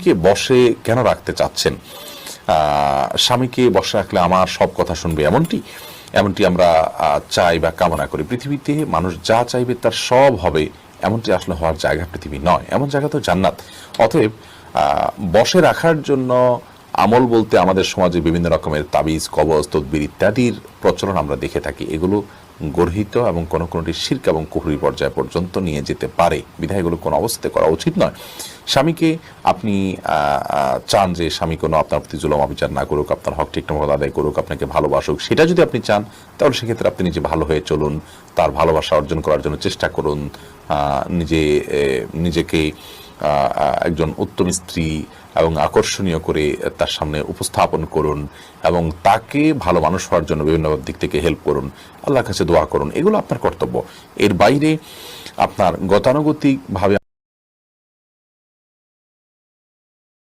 স্বামীকে বশে কেন রাখতে চাচ্ছেন? স্বামীকে বশে রাখলে আমার সব কথা শুনবে এমনটি আমরা চাই বা কামনা করি। পৃথিবীতে মানুষ যা চাইবে তার সব হবে, এমনটি আসলে হওয়ার জায়গা পৃথিবী নয়, এমন জায়গা তো জান্নাত। অতএব বশে রাখার জন্য আমল বলতে আমাদের সমাজে বিভিন্ন রকমের তাবিজ, কবজ, তদবির ইত্যাদির প্রচলন আমরা দেখে থাকি। এগুলো গর্হিত এবং কোনো কোনোটি শিরক এবং কুফরি পর্যায় পর্যন্ত নিয়ে যেতে পারে, বিধায় এগুলো কোনো অবস্থাতে করা উচিত নয়। স্বামীকে আপনি চান যে স্বামী কোনো আপনার প্রতি জুলুম অবিচার না করুক, আপনার হক ঠিকঠাক মতো আদায় করুক, আপনাকে ভালোবাসুক, সেটা যদি আপনি চান তাহলে সেক্ষেত্রে আপনি নিজে ভালো হয়ে চলুন, তার ভালোবাসা অর্জন করার জন্য চেষ্টা করুন, নিজেকে একজন উত্তম স্ত্রী এবং আকর্ষণীয় করে তার সামনে উপস্থাপন করুন এবং তাকে ভালো মানুষ হওয়ার জন্য বিভিন্ন দিক থেকে হেল্প করুন, আল্লাহর কাছে দোয়া করুন। এগুলো আপনার কর্তব্য। এর বাইরে আপনার গতানুগতিকভাবে